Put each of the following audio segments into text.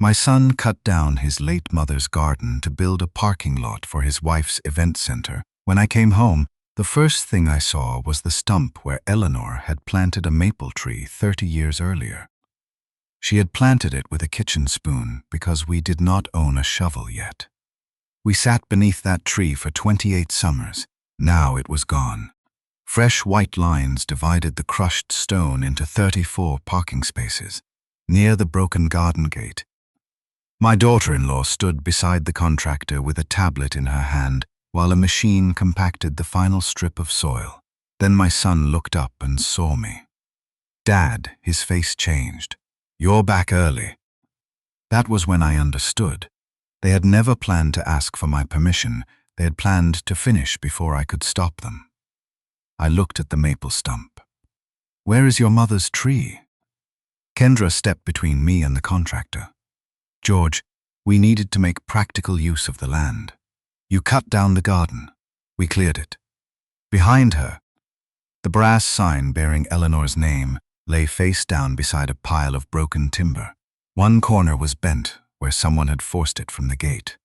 My son cut down his late mother's garden to build a parking lot for his wife's event center. When I came home, the first thing I saw was the stump where Eleanor had planted a maple tree 30 years earlier. She had planted it with a kitchen spoon because we did not own a shovel yet. We sat beneath that tree for 28 summers. Now it was gone. Fresh white lines divided the crushed stone into 34 parking spaces, near the broken garden gate. My daughter-in-law stood beside the contractor with a tablet in her hand while a machine compacted the final strip of soil. Then my son looked up and saw me. "Dad," his face changed. "You're back early." That was when I understood. They had never planned to ask for my permission. They had planned to finish before I could stop them. I looked at the maple stump. "Where is your mother's tree?" Kendra stepped between me and the contractor. "George, we needed to make practical use of the land. You cut down the garden. We cleared it." Behind her, the brass sign bearing Eleanor's name lay face down beside a pile of broken timber. One corner was bent, where someone had forced it from the gate.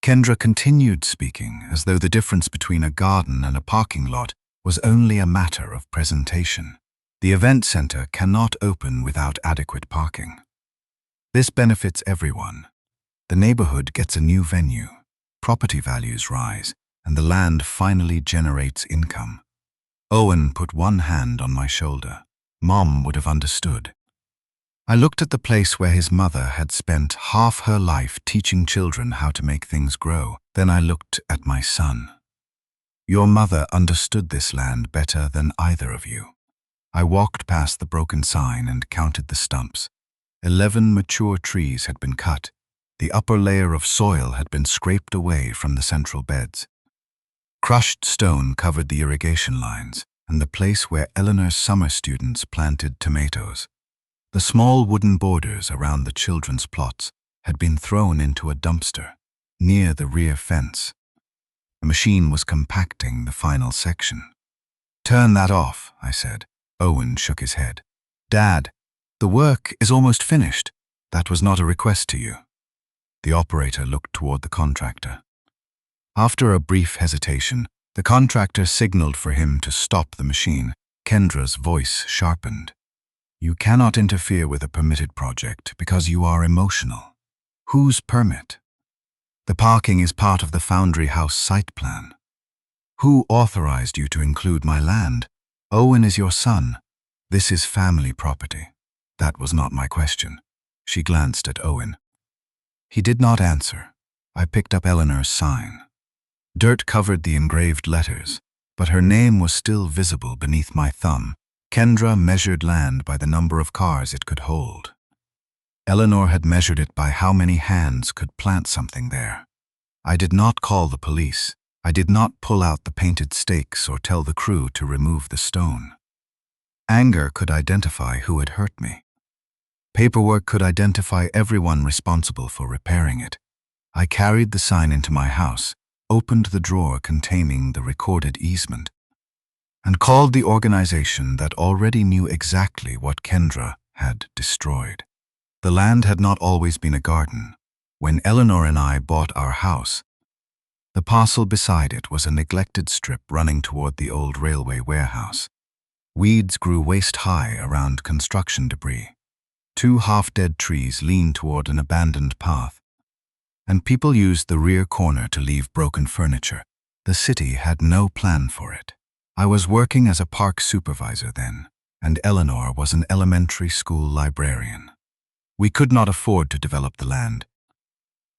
Kendra continued speaking, as though the difference between a garden and a parking lot was only a matter of presentation. "The event center cannot open without adequate parking. This benefits everyone. The neighborhood gets a new venue, property values rise, and the land finally generates income." Owen put one hand on my shoulder. Mom would have understood. I looked at the place where his mother had spent half her life teaching children how to make things grow. Then I looked at my son. "Your mother understood this land better than either of you." I walked past the broken sign and counted the stumps. 11 mature trees had been cut. The upper layer of soil had been scraped away from the central beds. Crushed stone covered the irrigation lines and the place where Eleanor's summer students planted tomatoes. The small wooden borders around the children's plots had been thrown into a dumpster near the rear fence. A machine was compacting the final section. "Turn that off," I said. Owen shook his head. "Dad, the work is almost finished. That was not a request to you." The operator looked toward the contractor. After a brief hesitation, the contractor signaled for him to stop the machine. Kendra's voice sharpened. "You cannot interfere with a permitted project because you are emotional." "Whose permit?" "The parking is part of the Foundry House site plan." "Who authorized you to include my land?" "Owen is your son. This is family property." That was not my question. She glanced at Owen. He did not answer. I picked up Eleanor's sign. Dirt covered the engraved letters, but her name was still visible beneath my thumb. Kendra measured land by the number of cars it could hold. Eleanor had measured it by how many hands could plant something there. I did not call the police. I did not pull out the painted stakes or tell the crew to remove the stone. Anger could identify who had hurt me. Paperwork could identify everyone responsible for repairing it. I carried the sign into my house, opened the drawer containing the recorded easement, and called the organization that already knew exactly what Kendra had destroyed. The land had not always been a garden. When Eleanor and I bought our house, the parcel beside it was a neglected strip running toward the old railway warehouse. Weeds grew waist-high around construction debris. 2 half-dead trees leaned toward an abandoned path, and people used the rear corner to leave broken furniture. The city had no plan for it. I was working as a park supervisor then, and Eleanor was an elementary school librarian. We could not afford to develop the land,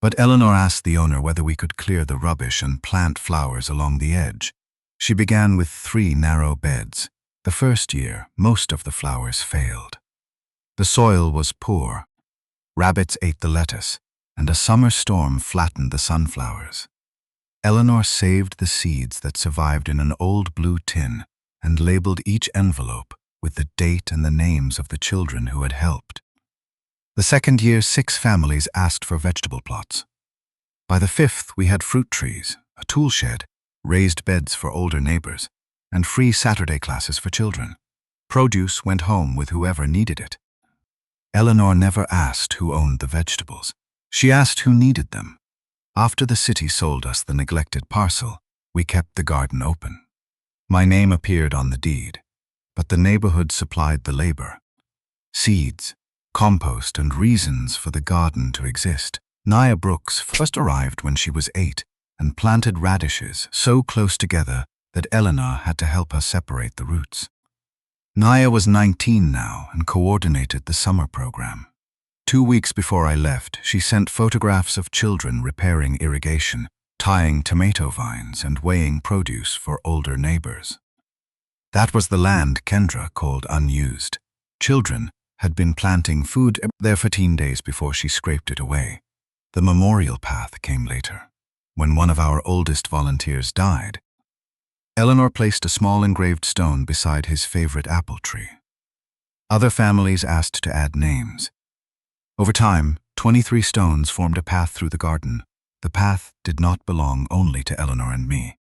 but Eleanor asked the owner whether we could clear the rubbish and plant flowers along the edge. She began with 3 narrow beds. The first year, most of the flowers failed. The soil was poor. Rabbits ate the lettuce, and a summer storm flattened the sunflowers. Eleanor saved the seeds that survived in an old blue tin and labeled each envelope with the date and the names of the children who had helped. The second year, 6 families asked for vegetable plots. By the 5th, we had fruit trees, a tool shed, raised beds for older neighbors, and free Saturday classes for children. Produce went home with whoever needed it. Eleanor never asked who owned the vegetables. She asked who needed them. After the city sold us the neglected parcel, we kept the garden open. My name appeared on the deed, but the neighborhood supplied the labor. Seeds, compost, and reasons for the garden to exist. Nia Brooks first arrived when she was 8 and planted radishes so close together that Eleanor had to help her separate the roots. Nia was 19 now and coordinated the summer program. 2 weeks before I left, she sent photographs of children repairing irrigation, tying tomato vines, and weighing produce for older neighbors. That was the land Kendra called unused. Children had been planting food there 14 days before she scraped it away. The memorial path came later. When one of our oldest volunteers died, Eleanor placed a small engraved stone beside his favorite apple tree. Other families asked to add names. Over time, 23 stones formed a path through the garden. The path did not belong only to Eleanor and me.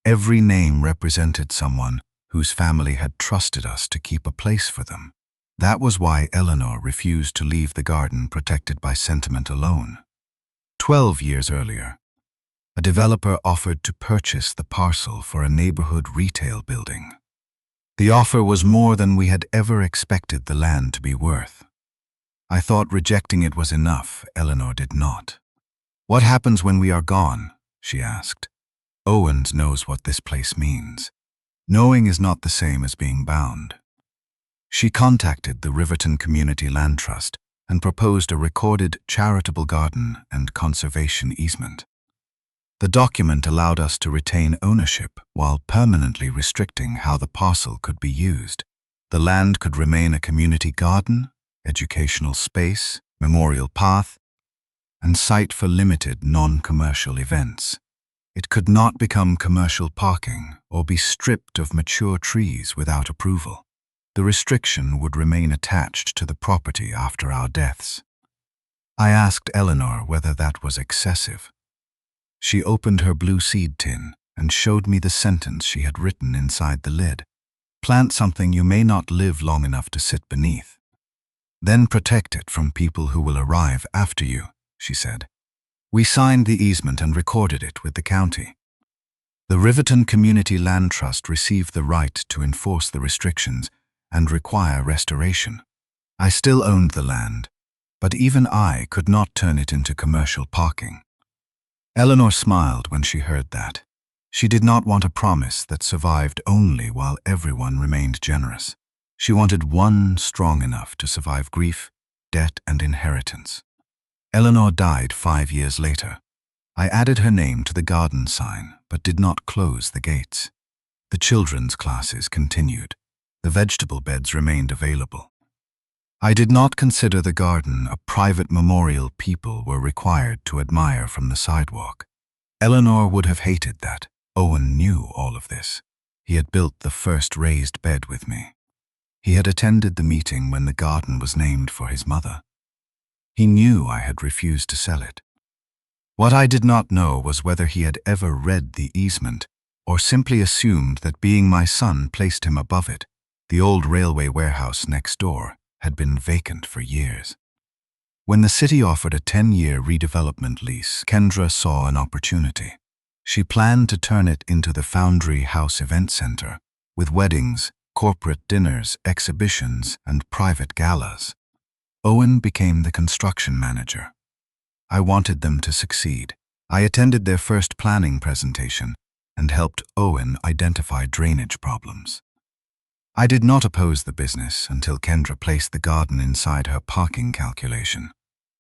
Every name represented someone whose family had trusted us to keep a place for them. That was why Eleanor refused to leave the garden protected by sentiment alone. 12 years earlier, a developer offered to purchase the parcel for a neighborhood retail building. The offer was more than we had ever expected the land to be worth. I thought rejecting it was enough. Eleanor did not. "What happens when we are gone?" she asked. "Owens knows what this place means. Knowing is not the same as being bound." She contacted the Riverton Community Land Trust and proposed a recorded charitable garden and conservation easement. The document allowed us to retain ownership while permanently restricting how the parcel could be used. The land could remain a community garden, educational space, memorial path, and site for limited non-commercial events. It could not become commercial parking or be stripped of mature trees without approval. The restriction would remain attached to the property after our deaths. I asked Eleanor whether that was excessive. She opened her blue seed tin and showed me the sentence she had written inside the lid. "Plant something you may not live long enough to sit beneath. Then protect it from people who will arrive after you," she said. We signed the easement and recorded it with the county. The Riverton Community Land Trust received the right to enforce the restrictions and require restoration. I still owned the land, but even I could not turn it into commercial parking. Eleanor smiled when she heard that. She did not want a promise that survived only while everyone remained generous. She wanted one strong enough to survive grief, debt, and inheritance. Eleanor died 5 years later. I added her name to the garden sign, but did not close the gates. The children's classes continued. The vegetable beds remained available. I did not consider the garden a private memorial people were required to admire from the sidewalk. Eleanor would have hated that. Owen knew all of this. He had built the first raised bed with me. He had attended the meeting when the garden was named for his mother. He knew I had refused to sell it. What I did not know was whether he had ever read the easement or simply assumed that being my son placed him above it. The old railway warehouse next door had been vacant for years. When the city offered a 10-year redevelopment lease, Kendra saw an opportunity. She planned to turn it into the Foundry House Event Center, with weddings, corporate dinners, exhibitions, and private galas. Owen became the construction manager. I wanted them to succeed. I attended their first planning presentation and helped Owen identify drainage problems. I did not oppose the business until Kendra placed the garden inside her parking calculation.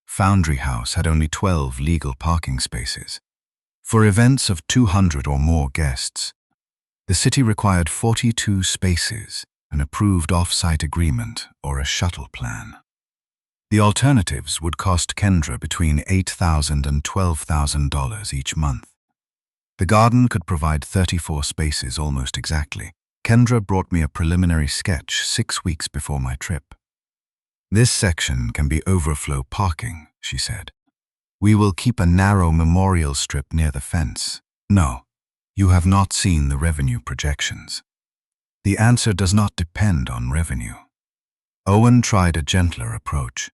Foundry House had only 12 legal parking spaces. For events of 200 or more guests, the city required 42 spaces, an approved off-site agreement, or a shuttle plan. The alternatives would cost Kendra between $8,000 and $12,000 each month. The garden could provide 34 spaces almost exactly. Kendra brought me a preliminary sketch 6 weeks before my trip. "This section can be overflow parking," she said. "We will keep a narrow memorial strip near the fence." No, you have not seen the revenue projections. The answer does not depend on revenue. Owen tried a gentler approach.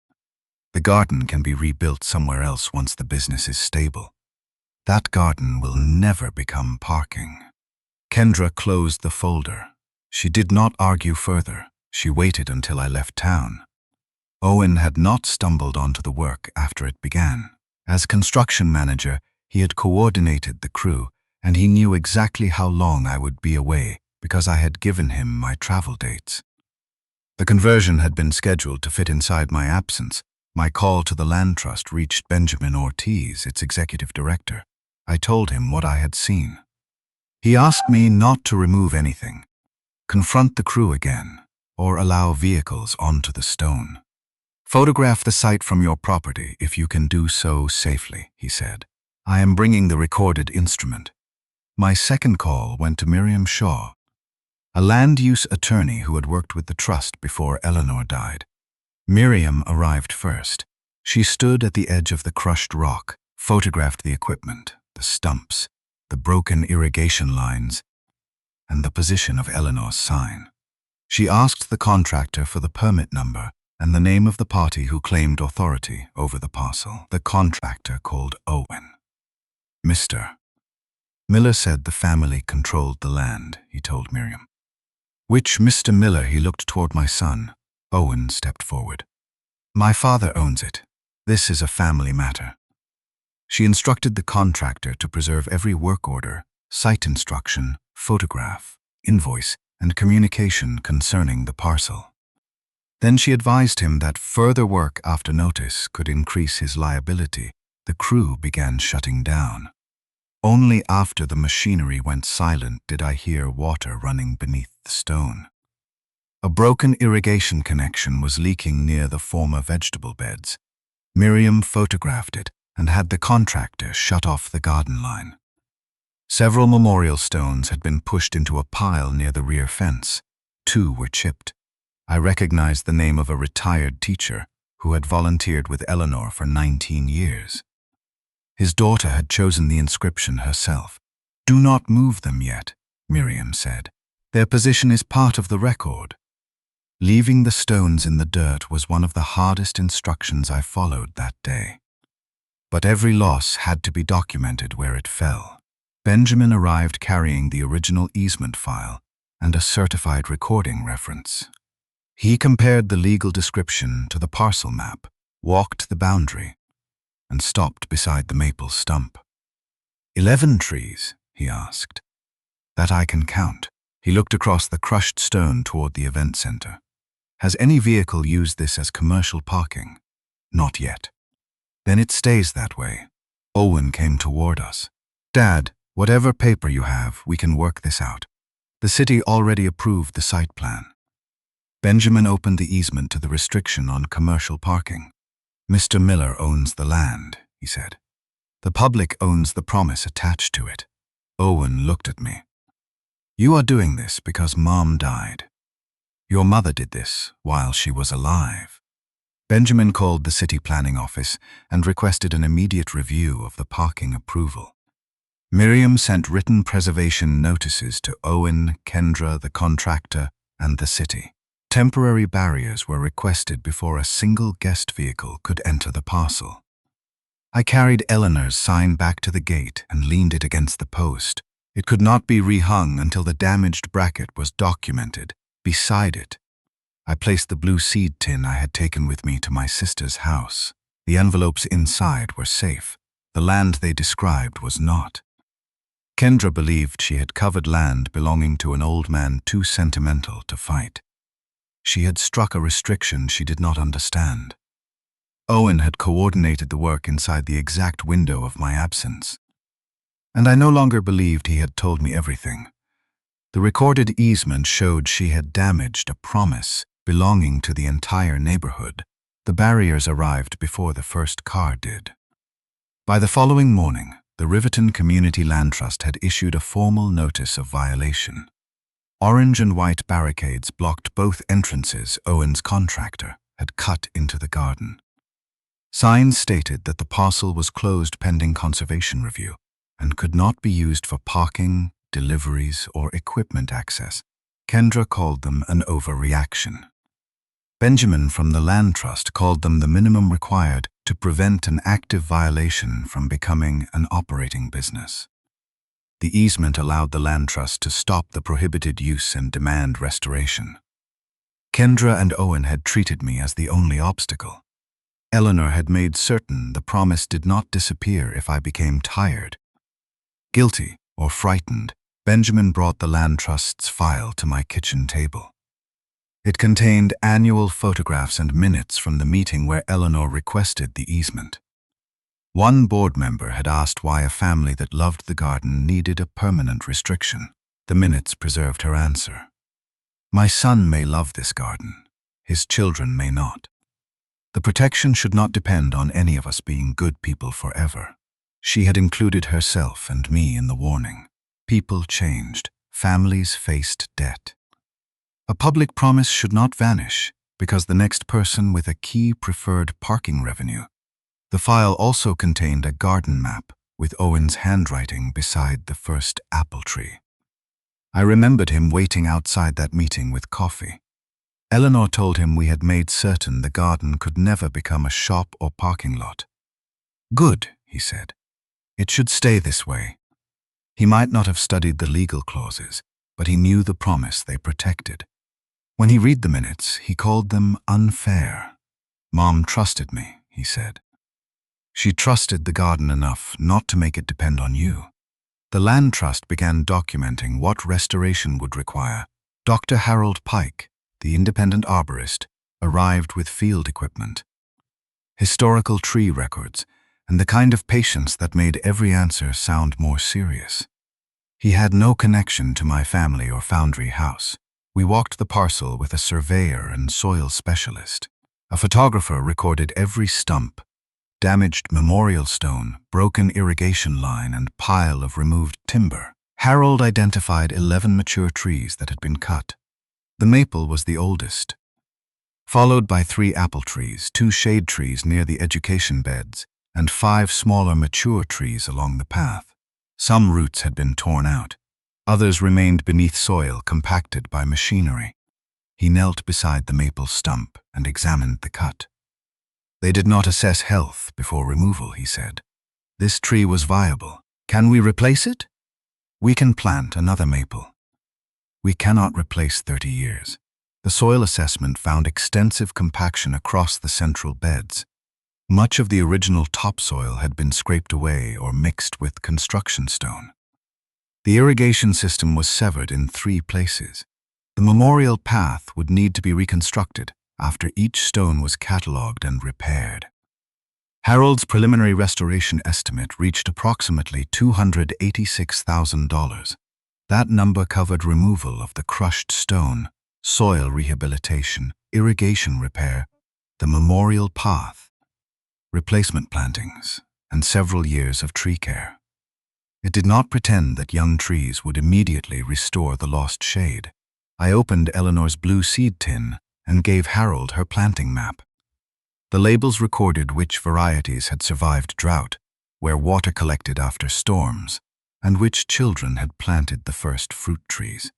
The garden can be rebuilt somewhere else once the business is stable. That garden will never become parking. Kendra closed the folder. She did not argue further. She waited until I left town. Owen had not stumbled onto the work after it began. As construction manager, he had coordinated the crew, and he knew exactly how long I would be away because I had given him my travel dates. The conversion had been scheduled to fit inside my absence. My call to the land trust reached Benjamin Ortiz, its executive director. I told him what I had seen. He asked me not to remove anything, confront the crew again, or allow vehicles onto the stone. Photograph the site from your property if you can do so safely, he said. I am bringing the recorded instrument. My second call went to Miriam Shaw, a land use attorney who had worked with the trust before Eleanor died. Miriam arrived first. She stood at the edge of the crushed rock, photographed the equipment, the stumps, the broken irrigation lines, and the position of Eleanor's sign. She asked the contractor for the permit number and the name of the party who claimed authority over the parcel. The contractor called Owen. Mr. Miller said the family controlled the land, he told Miriam. Which Mr. Miller? He looked toward my son. Owen stepped forward. My father owns it. This is a family matter. She instructed the contractor to preserve every work order, site instruction, photograph, invoice, and communication concerning the parcel. Then she advised him that further work after notice could increase his liability. The crew began shutting down. Only after the machinery went silent did I hear water running beneath the stone. A broken irrigation connection was leaking near the former vegetable beds. Miriam photographed it and had the contractor shut off the garden line. Several memorial stones had been pushed into a pile near the rear fence. 2 were chipped. I recognized the name of a retired teacher who had volunteered with Eleanor for 19 years. His daughter had chosen the inscription herself. Do not move them yet, Miriam said. Their position is part of the record. Leaving the stones in the dirt was one of the hardest instructions I followed that day. But every loss had to be documented where it fell. Benjamin arrived carrying the original easement file and a certified recording reference. He compared the legal description to the parcel map, walked the boundary, and stopped beside the maple stump. 11 trees, he asked. That I can count. He looked across the crushed stone toward the event center. Has any vehicle used this as commercial parking? Not yet. Then it stays that way. Owen came toward us. Dad, whatever paper you have, we can work this out. The city already approved the site plan. Benjamin opened the easement to the restriction on commercial parking. Mr. Miller owns the land, he said. The public owns the promise attached to it. Owen looked at me. You are doing this because Mom died. Your mother did this while she was alive. Benjamin called the city planning office and requested an immediate review of the parking approval. Miriam sent written preservation notices to Owen, Kendra, the contractor, and the city. Temporary barriers were requested before a single guest vehicle could enter the parcel. I carried Eleanor's sign back to the gate and leaned it against the post. It could not be rehung until the damaged bracket was documented. Beside it, I placed the blue seed tin I had taken with me to my sister's house. The envelopes inside were safe. The land they described was not. Kendra believed she had covered land belonging to an old man too sentimental to fight. She had struck a restriction she did not understand. Owen had coordinated the work inside the exact window of my absence. And I no longer believed he had told me everything. The recorded easement showed she had damaged a promise belonging to the entire neighborhood. The barriers arrived before the first car did. By the following morning, the Riverton Community Land Trust had issued a formal notice of violation. Orange and white barricades blocked both entrances Owen's contractor had cut into the garden. Signs stated that the parcel was closed pending conservation review and could not be used for parking, deliveries, or equipment access. Kendra called them an overreaction. Benjamin from the Land Trust called them the minimum required to prevent an active violation from becoming an operating business. The easement allowed the Land Trust to stop the prohibited use and demand restoration. Kendra and Owen had treated me as the only obstacle. Eleanor had made certain the promise did not disappear if I became tired. Guilty or frightened, Benjamin brought the Land Trust's file to my kitchen table. It contained annual photographs and minutes from the meeting where Eleanor requested the easement. One board member had asked why a family that loved the garden needed a permanent restriction. The minutes preserved her answer. My son may love this garden. His children may not. The protection should not depend on any of us being good people forever. She had included herself and me in the warning. People changed. Families faced debt. A public promise should not vanish because the next person with a key preferred parking revenue. The file also contained a garden map with Owen's handwriting beside the first apple tree. I remembered him waiting outside that meeting with coffee. Eleanor told him we had made certain the garden could never become a shop or parking lot. Good, he said. It should stay this way. He might not have studied the legal clauses, but he knew the promise they protected. When he read the minutes, he called them unfair. Mom trusted me, he said. She trusted the garden enough not to make it depend on you. The Land Trust began documenting what restoration would require. Dr. Harold Pike, the independent arborist, arrived with field equipment, historical tree records, and the kind of patience that made every answer sound more serious. He had no connection to my family or foundry house. We walked the parcel with a surveyor and soil specialist. A photographer recorded every stump, damaged memorial stone, broken irrigation line, and pile of removed timber. Harold identified 11 mature trees that had been cut. The maple was the oldest, followed by 3 apple trees, 2 shade trees near the education beds, and 5 smaller mature trees along the path. Some roots had been torn out. Others remained beneath soil compacted by machinery. He knelt beside the maple stump and examined the cut. They did not assess health before removal, he said. This tree was viable. Can we replace it? We can plant another maple. We cannot replace 30 years. The soil assessment found extensive compaction across the central beds. Much of the original topsoil had been scraped away or mixed with construction stone. The irrigation system was severed in 3 places. The memorial path would need to be reconstructed after each stone was catalogued and repaired. Harold's preliminary restoration estimate reached approximately $286,000. That number covered removal of the crushed stone, soil rehabilitation, irrigation repair, the memorial path, replacement plantings, and several years of tree care. It did not pretend that young trees would immediately restore the lost shade. I opened Eleanor's blue seed tin and gave Harold her planting map. The labels recorded which varieties had survived drought, where water collected after storms, and which children had planted the first fruit trees.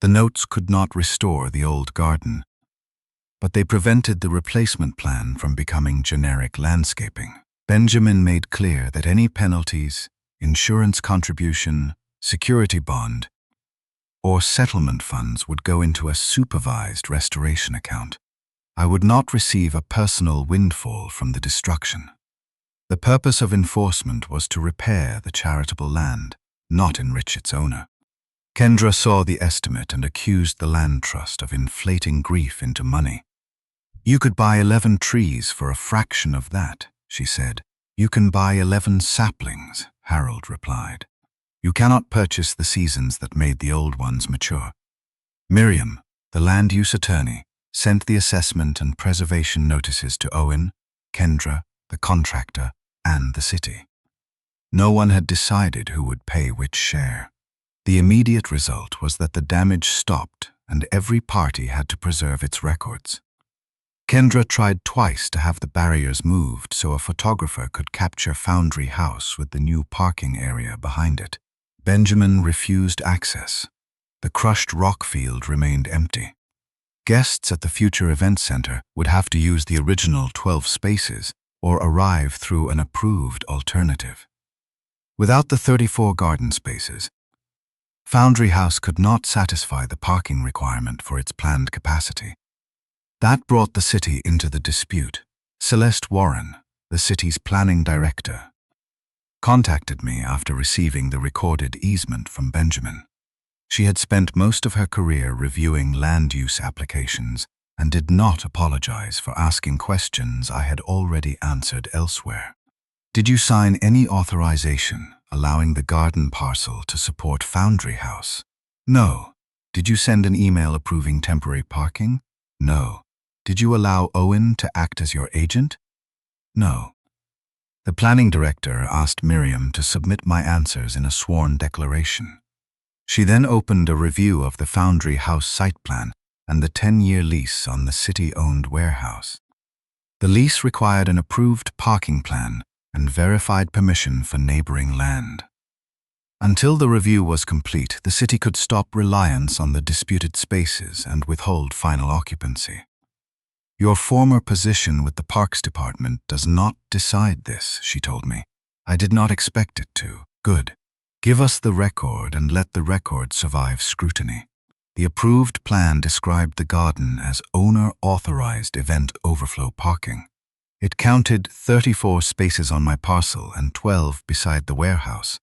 The notes could not restore the old garden, but they prevented the replacement plan from becoming generic landscaping. Benjamin made clear that any penalties, insurance contribution, security bond, or settlement funds would go into a supervised restoration account. I would not receive a personal windfall from the destruction. The purpose of enforcement was to repair the charitable land, not enrich its owner. Kendra saw the estimate and accused the Land Trust of inflating grief into money. You could buy 11 trees for a fraction of that, she said. You can buy 11 saplings, Harold replied. You cannot purchase the seasons that made the old ones mature. Miriam, the land use attorney, sent the assessment and preservation notices to Owen, Kendra, the contractor, and the city. No one had decided who would pay which share. The immediate result was that the damage stopped and every party had to preserve its records. Kendra tried twice to have the barriers moved so a photographer could capture Foundry House with the new parking area behind it. Benjamin refused access. The crushed rock field remained empty. Guests at the future event center would have to use the original 12 spaces or arrive through an approved alternative. Without the 34 garden spaces, Foundry House could not satisfy the parking requirement for its planned capacity. That brought the city into the dispute. Celeste Warren, the city's planning director, contacted me after receiving the recorded easement from Benjamin. She had spent most of her career reviewing land use applications and did not apologize for asking questions I had already answered elsewhere. Did you sign any authorization allowing the garden parcel to support Foundry House? No. Did you send an email approving temporary parking? No. Did you allow Owen to act as your agent? No. The planning director asked Miriam to submit my answers in a sworn declaration. She then opened a review of the Foundry House site plan and the 10-year lease on the city-owned warehouse. The lease required an approved parking plan and verified permission for neighboring land. Until the review was complete, the city could stop reliance on the disputed spaces and withhold final occupancy. Your former position with the Parks Department does not decide this, she told me. I did not expect it to. Good. Give us the record and let the record survive scrutiny. The approved plan described the garden as owner-authorized event overflow parking. It counted 34 spaces on my parcel and 12 beside the warehouse,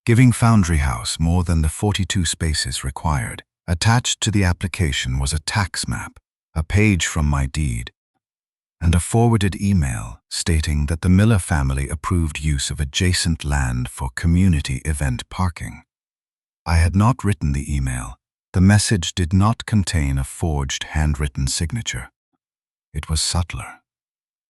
giving Foundry House more than the 42 spaces required. Attached to the application was a tax map, a page from my deed, and a forwarded email stating that the Miller family approved use of adjacent land for community event parking. I had not written the email. The message did not contain a forged handwritten signature. It was subtler.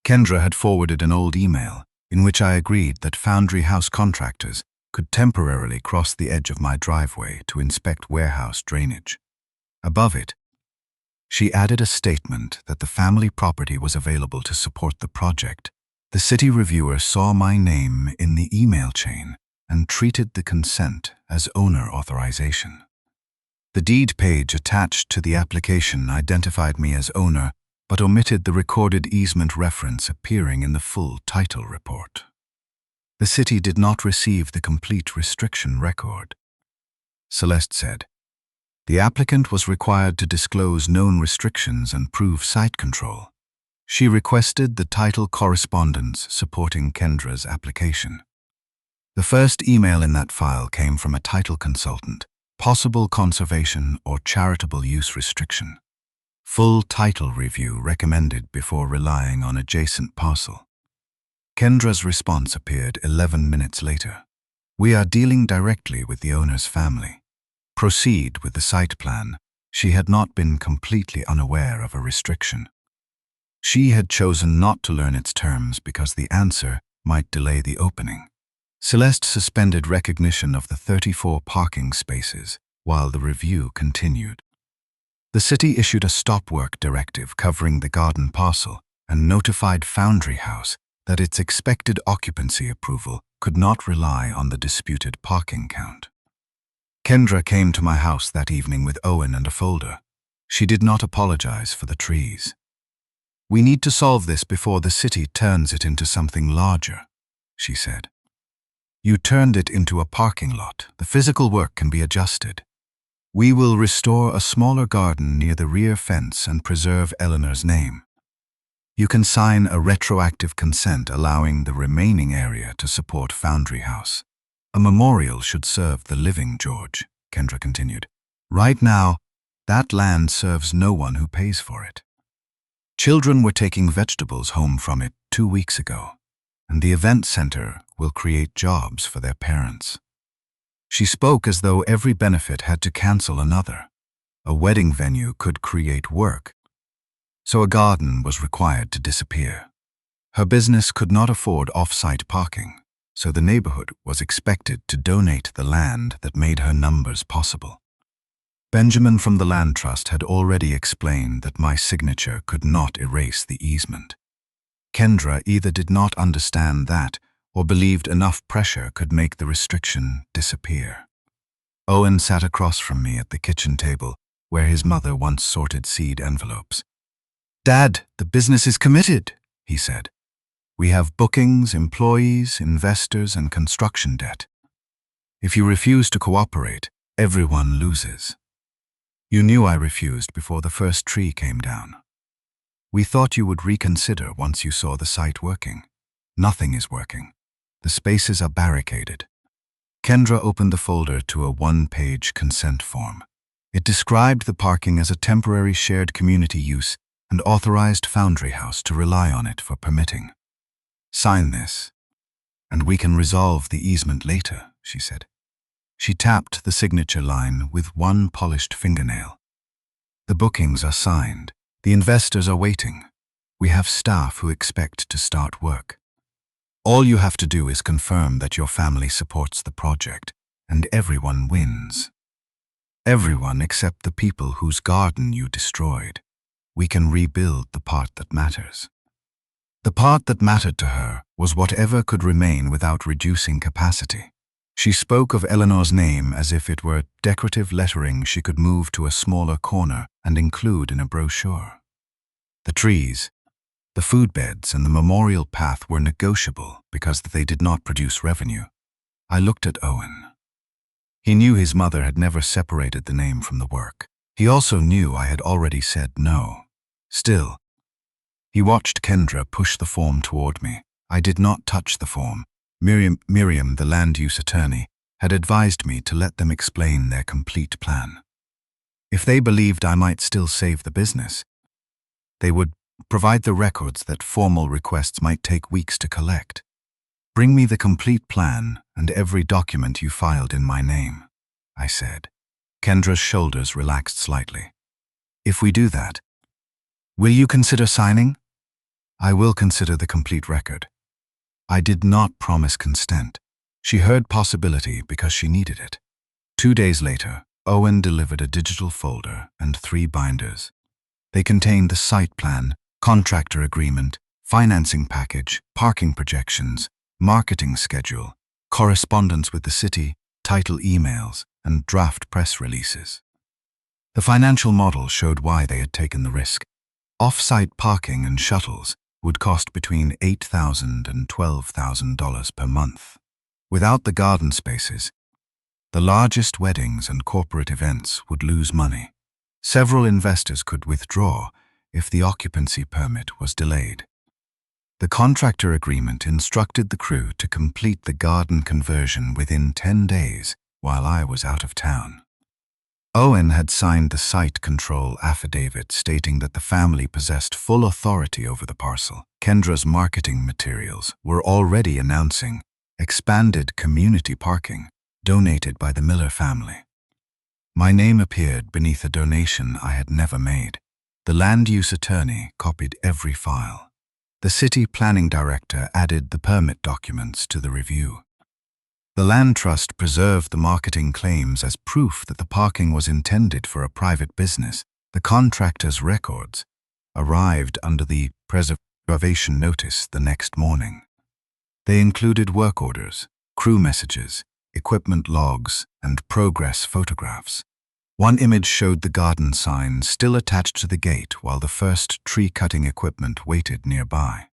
Kendra had forwarded an old email in which I agreed that Foundry House contractors could temporarily cross the edge of my driveway to inspect warehouse drainage. Above it, she added a statement that the family property was available to support the project. The city reviewer saw my name in the email chain and treated the consent as owner authorization. The deed page attached to the application identified me as owner, but omitted the recorded easement reference appearing in the full title report. The city did not receive the complete restriction record. Celeste said, the applicant was required to disclose known restrictions and prove site control. She requested the title correspondence supporting Kendra's application. The first email in that file came from a title consultant, possible conservation or charitable use restriction. Full title review recommended before relying on adjacent parcel. Kendra's response appeared 11 minutes later. We are dealing directly with the owner's family. Proceed with the site plan. She had not been completely unaware of a restriction. She had chosen not to learn its terms because the answer might delay the opening. Celeste suspended recognition of the 34 parking spaces while the review continued. The city issued a stop work directive covering the garden parcel and notified Foundry House that its expected occupancy approval could not rely on the disputed parking count. Kendra came to my house that evening with Owen and a folder. She did not apologize for the trees. We need to solve this before the city turns it into something larger, she said. You turned it into a parking lot. The physical work can be adjusted. We will restore a smaller garden near the rear fence and preserve Eleanor's name. You can sign a retroactive consent allowing the remaining area to support Foundry House. A memorial should serve the living George, Kendra continued. Right now, that land serves no one who pays for it. Children were taking vegetables home from it 2 weeks ago, and the event center will create jobs for their parents. She spoke as though every benefit had to cancel another. A wedding venue could create work, so a garden was required to disappear. Her business could not afford off-site parking, so the neighborhood was expected to donate the land that made her numbers possible. Benjamin from the Land Trust had already explained that my signature could not erase the easement. Kendra either did not understand that or believed enough pressure could make the restriction disappear. Owen sat across from me at the kitchen table, where his mother once sorted seed envelopes. "Dad, the business is committed," he said. "We have bookings, employees, investors, and construction debt. If you refuse to cooperate, everyone loses." "You knew I refused before the first tree came down. We thought you would reconsider once you saw the site working. Nothing is working. The spaces are barricaded." Kendra opened the folder to a one-page consent form. It described the parking as a temporary shared community use and authorized Foundry House to rely on it for permitting. "Sign this, and we can resolve the easement later," she said. She tapped the signature line with one polished fingernail. "The bookings are signed. The investors are waiting. We have staff who expect to start work. All you have to do is confirm that your family supports the project, and everyone wins. Everyone except the people whose garden you destroyed. We can rebuild the part that matters." The part that mattered to her was whatever could remain without reducing capacity. She spoke of Eleanor's name as if it were decorative lettering she could move to a smaller corner and include in a brochure. The trees, the food beds, and the memorial path were negotiable because they did not produce revenue. I looked at Owen. He knew his mother had never separated the name from the work. He also knew I had already said no. Still, he watched Kendra push the form toward me. I did not touch the form. Miriam, the land use attorney, had advised me to let them explain their complete plan. If they believed I might still save the business, they would provide the records that formal requests might take weeks to collect. "Bring me the complete plan and every document you filed in my name," I said. Kendra's shoulders relaxed slightly. "If we do that, will you consider signing?" "I will consider the complete record." I did not promise consent. She heard possibility because she needed it. 2 days later, Owen delivered a digital folder and 3 binders. They contained the site plan, contractor agreement, financing package, parking projections, marketing schedule, correspondence with the city, title emails, and draft press releases. The financial model showed why they had taken the risk. Off-site parking and shuttles would cost between $8,000 and $12,000 per month. Without the garden spaces, the largest weddings and corporate events would lose money. Several investors could withdraw if the occupancy permit was delayed. The contractor agreement instructed the crew to complete the garden conversion within 10 days while I was out of town. Owen had signed the site control affidavit stating that the family possessed full authority over the parcel. Kendra's marketing materials were already announcing expanded community parking donated by the Miller family. My name appeared beneath a donation I had never made. The land use attorney copied every file. The city planning director added the permit documents to the review. The land trust preserved the marketing claims as proof that the parking was intended for a private business. The contractor's records arrived under the preservation notice the next morning. They included work orders, crew messages, equipment logs, and progress photographs. One image showed the garden sign still attached to the gate while the first tree-cutting equipment waited nearby.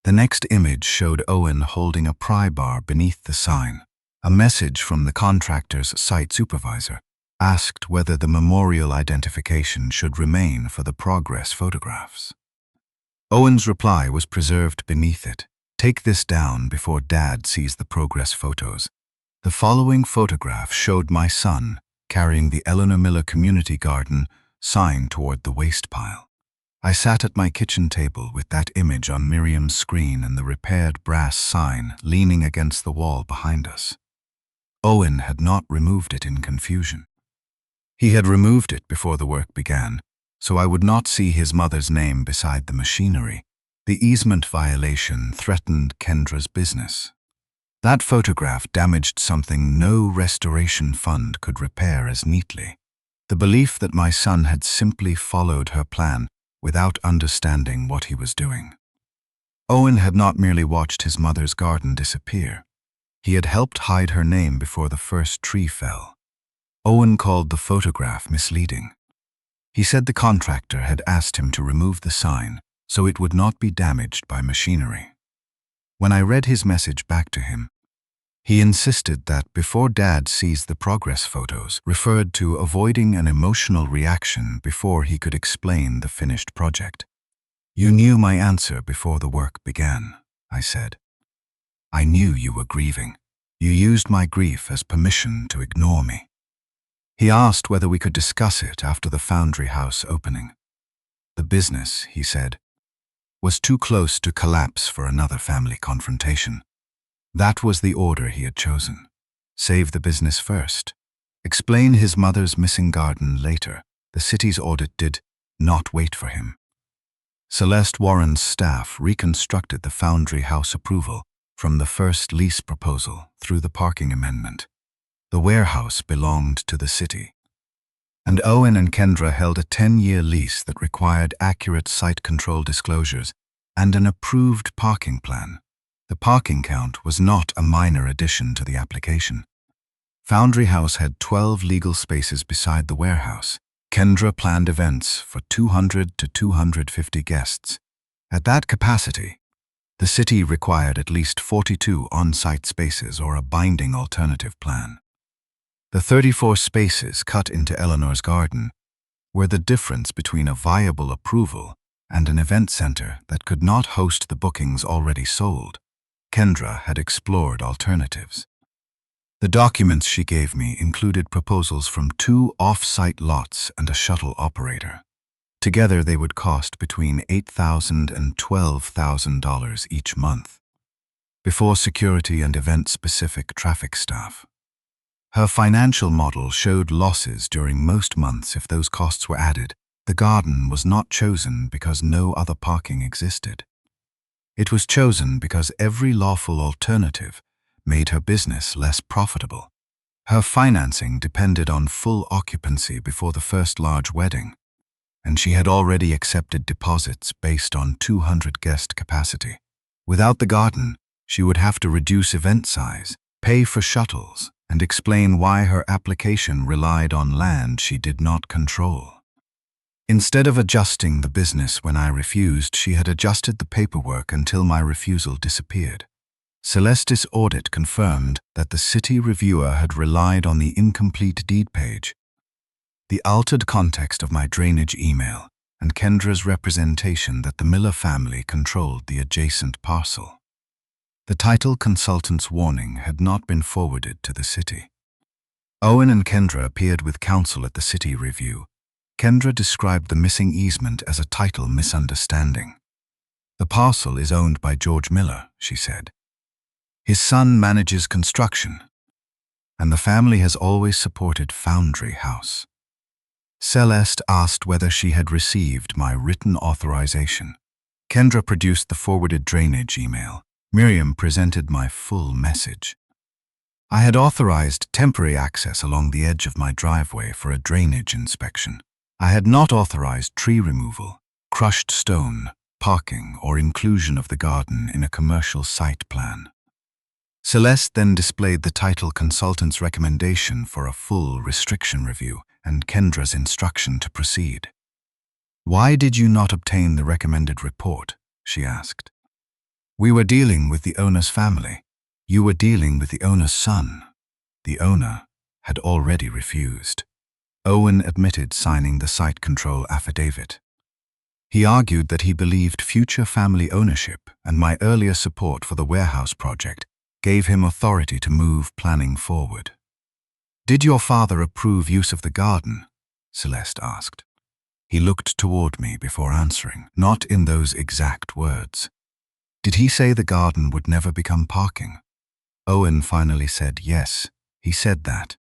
The next image showed Owen holding a pry bar beneath the sign. A message from the contractor's site supervisor asked whether the memorial identification should remain for the progress photographs. Owen's reply was preserved beneath it. "Take this down before Dad sees the progress photos." The following photograph showed my son carrying the Eleanor Miller Community Garden sign toward the waste pile. I sat at my kitchen table with that image on Miriam's screen and the repaired brass sign leaning against the wall behind us. Owen had not removed it in confusion. He had removed it before the work began, so I would not see his mother's name beside the machinery. The easement violation threatened Kendra's business. That photograph damaged something no restoration fund could repair as neatly. The belief that my son had simply followed her plan without understanding what he was doing. Owen had not merely watched his mother's garden disappear. He had helped hide her name before the first tree fell. Owen called the photograph misleading. He said the contractor had asked him to remove the sign so it would not be damaged by machinery. When I read his message back to him, he insisted that before Dad sees the progress photos, referred to avoiding an emotional reaction before he could explain the finished project. "You knew my answer before the work began," I said. "I knew you were grieving. You used my grief as permission to ignore me." He asked whether we could discuss it after the foundry house opening. The business, he said, was too close to collapse for another family confrontation. That was the order he had chosen. Save the business first. Explain his mother's missing garden later. The city's audit did not wait for him. Celeste Warren's staff reconstructed the foundry house approval from the first lease proposal through the parking amendment. The warehouse belonged to the city. And Owen and Kendra held a 10-year lease that required accurate site control disclosures and an approved parking plan. The parking count was not a minor addition to the application. Foundry House had 12 legal spaces beside the warehouse. Kendra planned events for 200 to 250 guests. At that capacity, the city required at least 42 on-site spaces or a binding alternative plan. The 34 spaces cut into Eleanor's garden were the difference between a viable approval and an event center that could not host the bookings already sold. Kendra had explored alternatives. The documents she gave me included proposals from 2 off-site lots and a shuttle operator. Together they would cost between $8,000 and $12,000 each month, before security and event-specific traffic staff. Her financial model showed losses during most months if those costs were added. The garden was not chosen because no other parking existed. It was chosen because every lawful alternative made her business less profitable. Her financing depended on full occupancy before the first large wedding, and she had already accepted deposits based on 200 guest capacity. Without the garden, she would have to reduce event size, pay for shuttles, and explain why her application relied on land she did not control. Instead of adjusting the business when I refused, she had adjusted the paperwork until my refusal disappeared. Celeste's audit confirmed that the city reviewer had relied on the incomplete deed page, the altered context of my drainage email, and Kendra's representation that the Miller family controlled the adjacent parcel. The title consultant's warning had not been forwarded to the city. Owen and Kendra appeared with counsel at the city review. Kendra described the missing easement as a title misunderstanding. "The parcel is owned by George Miller," she said. "His son manages construction, and the family has always supported Foundry House." Celeste asked whether she had received my written authorization. Kendra produced the forwarded drainage email. Miriam presented my full message. I had authorized temporary access along the edge of my driveway for a drainage inspection. I had not authorized tree removal, crushed stone, parking, or inclusion of the garden in a commercial site plan. Celeste then displayed the title consultant's recommendation for a full restriction review and Kendra's instruction to proceed. "Why did you not obtain the recommended report?" she asked. "We were dealing with the owner's family. You were dealing with the owner's son." The owner had already refused. Owen admitted signing the site control affidavit. He argued that he believed future family ownership and my earlier support for the warehouse project gave him authority to move planning forward. "Did your father approve use of the garden?" Celeste asked. He looked toward me before answering, not in those exact words. "Did he say the garden would never become parking?" Owen finally said yes, he said that.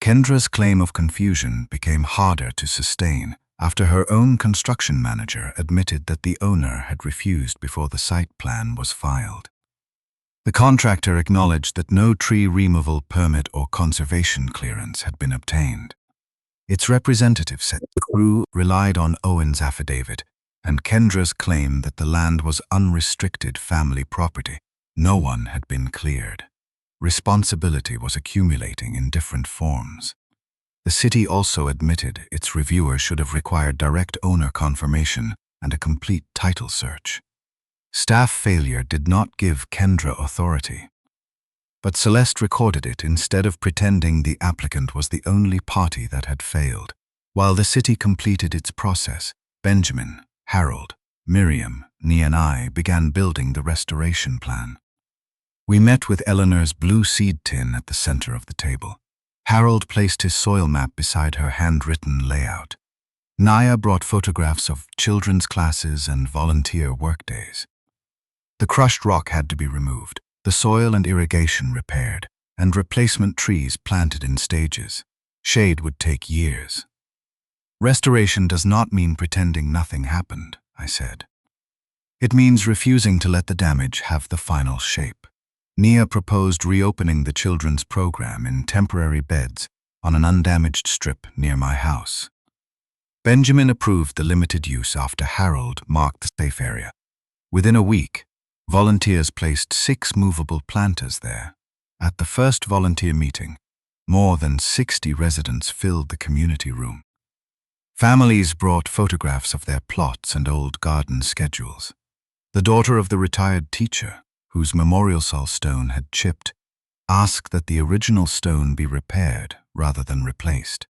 Kendra's claim of confusion became harder to sustain after her own construction manager admitted that the owner had refused before the site plan was filed. The contractor acknowledged that no tree removal permit or conservation clearance had been obtained. Its representative said the crew relied on Owen's affidavit and Kendra's claim that the land was unrestricted family property. No one had been cleared. Responsibility was accumulating in different forms. The city also admitted its reviewer should have required direct owner confirmation and a complete title search. Staff failure did not give Kendra authority. But Celeste recorded it instead of pretending the applicant was the only party that had failed. While the city completed its process, Benjamin, Harold, Miriam, Nia and I began building the restoration plan. We met with Eleanor's blue seed tin at the center of the table. Harold placed his soil map beside her handwritten layout. Nia brought photographs of children's classes and volunteer workdays. The crushed rock had to be removed, the soil and irrigation repaired, and replacement trees planted in stages. Shade would take years. Restoration does not mean pretending nothing happened, I said. It means refusing to let the damage have the final shape. Nia proposed reopening the children's program in temporary beds on an undamaged strip near my house. Benjamin approved the limited use after Harold marked the safe area. Within a week, volunteers placed 6 movable planters there. At the first volunteer meeting, more than 60 residents filled the community room. Families brought photographs of their plots and old garden schedules. The daughter of the retired teacher, whose memorial stone had chipped, asked that the original stone be repaired rather than replaced.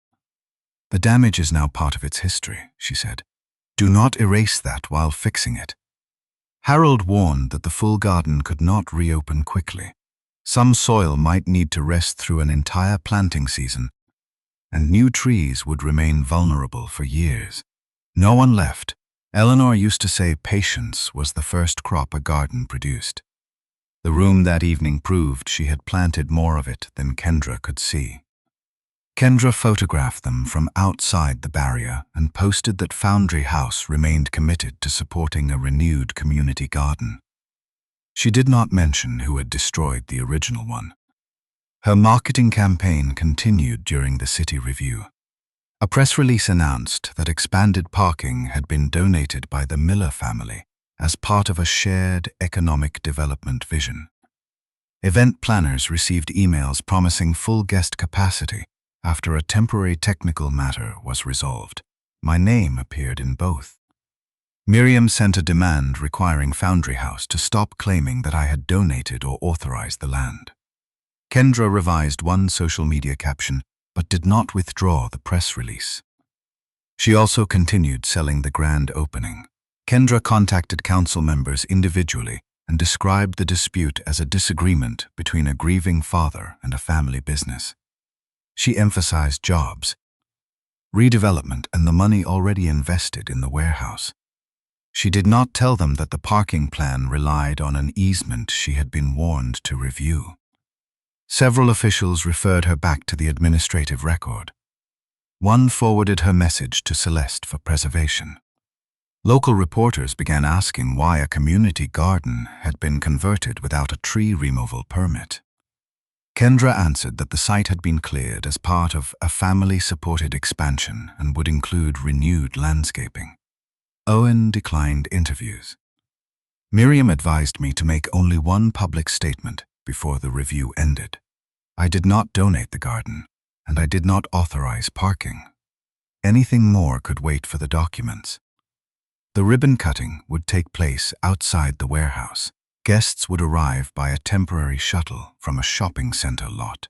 The damage is now part of its history, she said. Do not erase that while fixing it. Harold warned that the full garden could not reopen quickly. Some soil might need to rest through an entire planting season, and new trees would remain vulnerable for years. No one left. Eleanor used to say patience was the first crop a garden produced. The room that evening proved she had planted more of it than Kendra could see. Kendra photographed them from outside the barrier and posted that Foundry House remained committed to supporting a renewed community garden. She did not mention who had destroyed the original one. Her marketing campaign continued during the city review. A press release announced that expanded parking had been donated by the Miller family as part of a shared economic development vision. Event planners received emails promising full guest capacity after a temporary technical matter was resolved. My name appeared in both. Miriam sent a demand requiring Foundry House to stop claiming that I had donated or authorized the land. Kendra revised one social media caption, but did not withdraw the press release. She also continued selling the grand opening. Kendra contacted council members individually and described the dispute as a disagreement between a grieving father and a family business. She emphasized jobs, redevelopment, and the money already invested in the warehouse. She did not tell them that the parking plan relied on an easement she had been warned to review. Several officials referred her back to the administrative record. One forwarded her message to Celeste for preservation. Local reporters began asking why a community garden had been converted without a tree removal permit. Kendra answered that the site had been cleared as part of a family-supported expansion and would include renewed landscaping. Owen declined interviews. Miriam advised me to make only one public statement before the review ended. I did not donate the garden, and I did not authorize parking. Anything more could wait for the documents. The ribbon cutting would take place outside the warehouse. Guests would arrive by a temporary shuttle from a shopping center lot.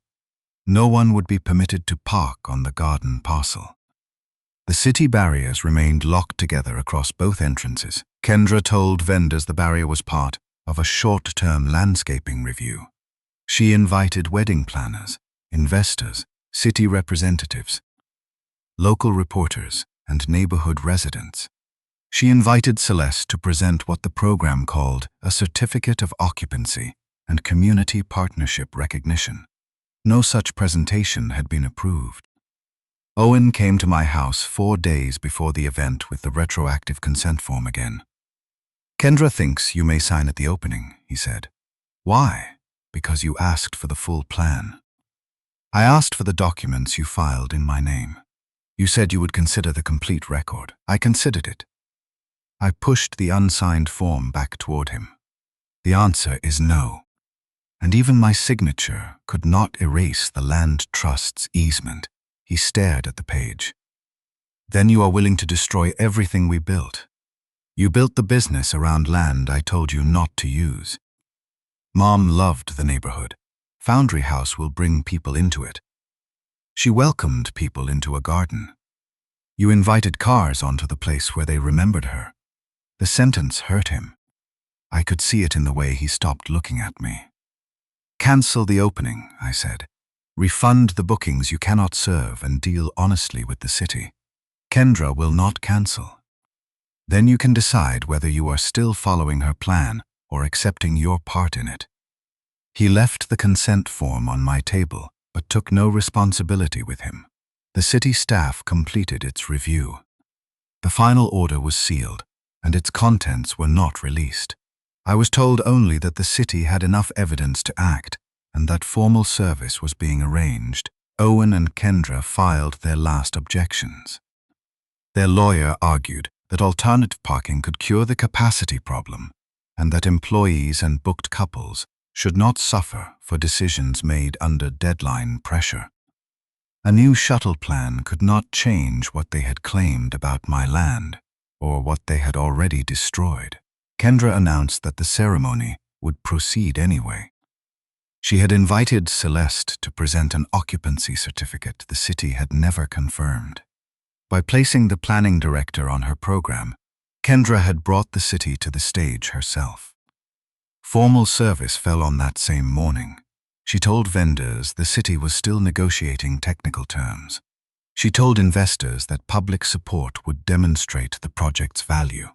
No one would be permitted to park on the garden parcel. The city barriers remained locked together across both entrances. Kendra told vendors the barrier was part of a short-term landscaping review. She invited wedding planners, investors, city representatives, local reporters, and neighborhood residents. She invited Celeste to present what the program called a certificate of occupancy and community partnership recognition. No such presentation had been approved. Owen came to my house 4 days before the event with the retroactive consent form again. Kendra thinks you may sign at the opening, he said. Why? Because you asked for the full plan. I asked for the documents you filed in my name. You said you would consider the complete record. I considered it. I pushed the unsigned form back toward him. The answer is no. And even my signature could not erase the land trust's easement. He stared at the page. Then you are willing to destroy everything we built. You built the business around land I told you not to use. Mom loved the neighborhood. Foundry House will bring people into it. She welcomed people into a garden. You invited cars onto the place where they remembered her. The sentence hurt him. I could see it in the way he stopped looking at me. Cancel the opening, I said. Refund the bookings you cannot serve and deal honestly with the city. Kendra will not cancel. Then you can decide whether you are still following her plan or accepting your part in it. He left the consent form on my table, but took no responsibility with him. The city staff completed its review. The final order was sealed, and its contents were not released. I was told only that the city had enough evidence to act, and that formal service was being arranged. Owen and Kendra filed their last objections. Their lawyer argued that alternative parking could cure the capacity problem, and that employees and booked couples should not suffer for decisions made under deadline pressure. A new shuttle plan could not change what they had claimed about my land, or what they had already destroyed. Kendra announced that the ceremony would proceed anyway. She had invited Celeste to present an occupancy certificate the city had never confirmed. By placing the planning director on her program, Kendra had brought the city to the stage herself. Formal service fell on that same morning. She told vendors the city was still negotiating technical terms. She told investors that public support would demonstrate the project's value.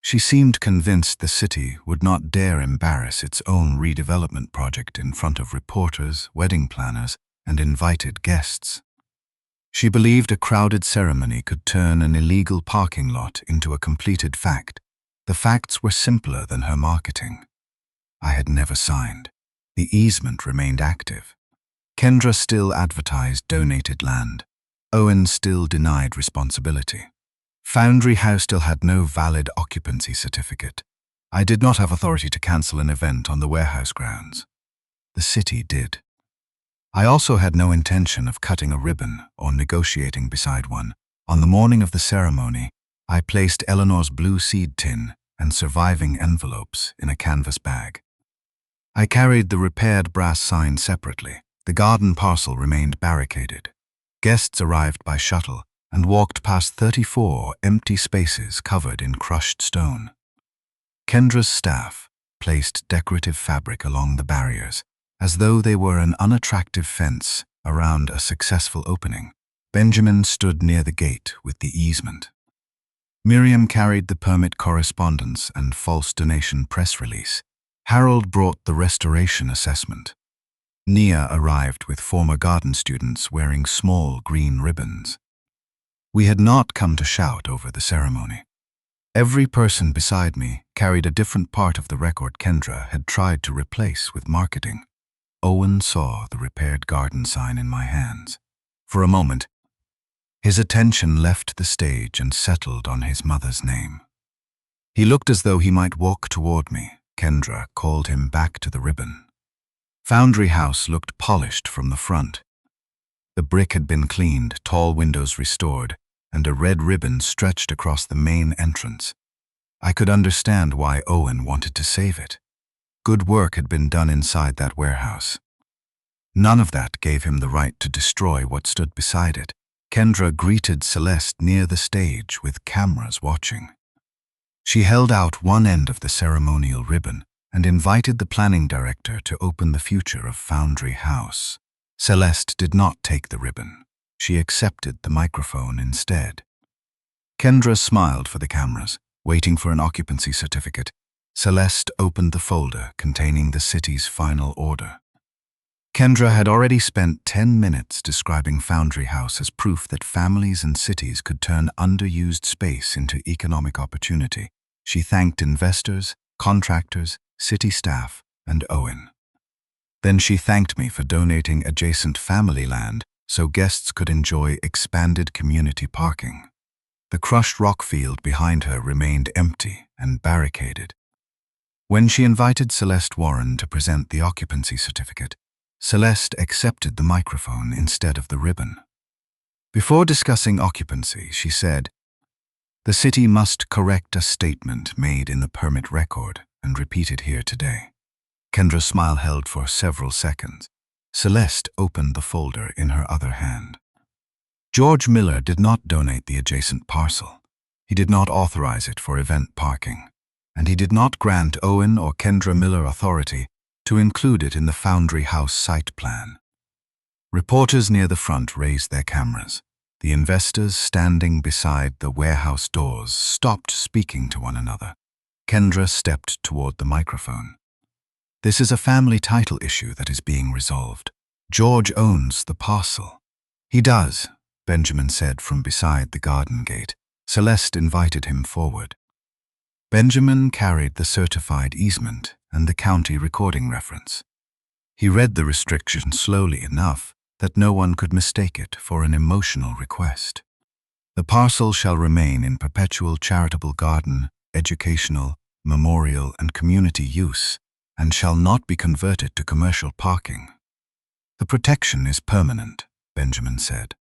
She seemed convinced the city would not dare embarrass its own redevelopment project in front of reporters, wedding planners, and invited guests. She believed a crowded ceremony could turn an illegal parking lot into a completed fact. The facts were simpler than her marketing. I had never signed. The easement remained active. Kendra still advertised donated land. Owen still denied responsibility. Foundry House still had no valid occupancy certificate. I did not have authority to cancel an event on the warehouse grounds. The city did. I also had no intention of cutting a ribbon or negotiating beside one. On the morning of the ceremony, I placed Eleanor's blue seed tin and surviving envelopes in a canvas bag. I carried the repaired brass sign separately. The garden parcel remained barricaded. Guests arrived by shuttle and walked past 34 empty spaces covered in crushed stone. Kendra's staff placed decorative fabric along the barriers, as though they were an unattractive fence around a successful opening. Benjamin stood near the gate with the easement. Miriam carried the permit correspondence and false donation press release. Harold brought the restoration assessment. Nia arrived with former garden students wearing small green ribbons. We had not come to shout over the ceremony. Every person beside me carried a different part of the record Kendra had tried to replace with marketing. Owen saw the repaired garden sign in my hands. For a moment, his attention left the stage and settled on his mother's name. He looked as though he might walk toward me. Kendra called him back to the ribbon. Foundry House looked polished from the front. The brick had been cleaned, tall windows restored, and a red ribbon stretched across the main entrance. I could understand why Owen wanted to save it. Good work had been done inside that warehouse. None of that gave him the right to destroy what stood beside it. Kendra greeted Celeste near the stage with cameras watching. She held out one end of the ceremonial ribbon and invited the planning director to open the future of Foundry House. Celeste did not take the ribbon. She accepted the microphone instead. Kendra smiled for the cameras, waiting for an occupancy certificate. Celeste opened the folder containing the city's final order. Kendra had already spent 10 minutes describing Foundry House as proof that families and cities could turn underused space into economic opportunity. She thanked investors, contractors, city staff, and Owen. Then she thanked me for donating adjacent family land so guests could enjoy expanded community parking. The crushed rock field behind her remained empty and barricaded. When she invited Celeste Warren to present the occupancy certificate, Celeste accepted the microphone instead of the ribbon. Before discussing occupancy, she said, "The city must correct a statement made in the permit record and repeated here today." Kendra's smile held for several seconds. Celeste opened the folder in her other hand. George Miller did not donate the adjacent parcel. He did not authorize it for event parking, and he did not grant Owen or Kendra Miller authority to include it in the Foundry House site plan. Reporters near the front raised their cameras. The investors standing beside the warehouse doors stopped speaking to one another. Kendra stepped toward the microphone. "This is a family title issue that is being resolved. George owns the parcel." "He does," Benjamin said from beside the garden gate. Celeste invited him forward. Benjamin carried the certified easement and the county recording reference. He read the restriction slowly enough that no one could mistake it for an emotional request. "The parcel shall remain in perpetual charitable garden, educational, memorial, and community use, and shall not be converted to commercial parking." "The protection is permanent," Benjamin said.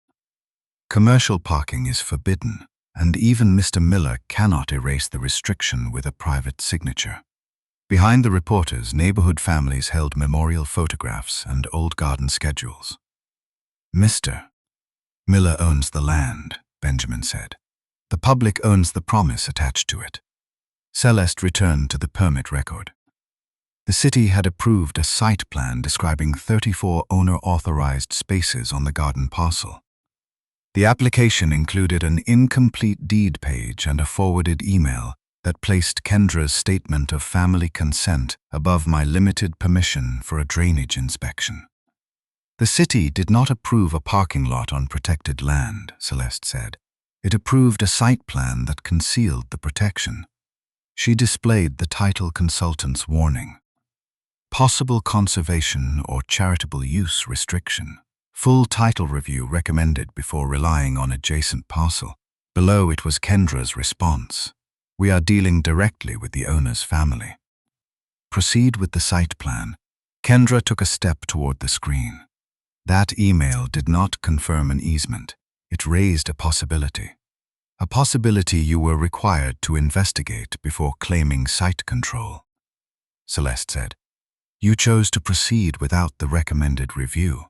"Commercial parking is forbidden, and even Mr. Miller cannot erase the restriction with a private signature." Behind the reporters, neighborhood families held memorial photographs and old garden schedules. "Mr. Miller owns the land," Benjamin said. "The public owns the promise attached to it." Celeste returned to the permit record. The city had approved a site plan describing 34 owner-authorized spaces on the garden parcel. The application included an incomplete deed page and a forwarded email that placed Kendra's statement of family consent above my limited permission for a drainage inspection. "The city did not approve a parking lot on protected land," Celeste said. "It approved a site plan that concealed the protection." She displayed the title consultant's warning. "Possible conservation or charitable use restriction. Full title review recommended before relying on adjacent parcel." Below it was Kendra's response. "We are dealing directly with the owner's family. Proceed with the site plan." Kendra took a step toward the screen. That email did not confirm an easement. It raised a possibility. A possibility you were required to investigate before claiming site control. Celeste said, "You chose to proceed without the recommended review."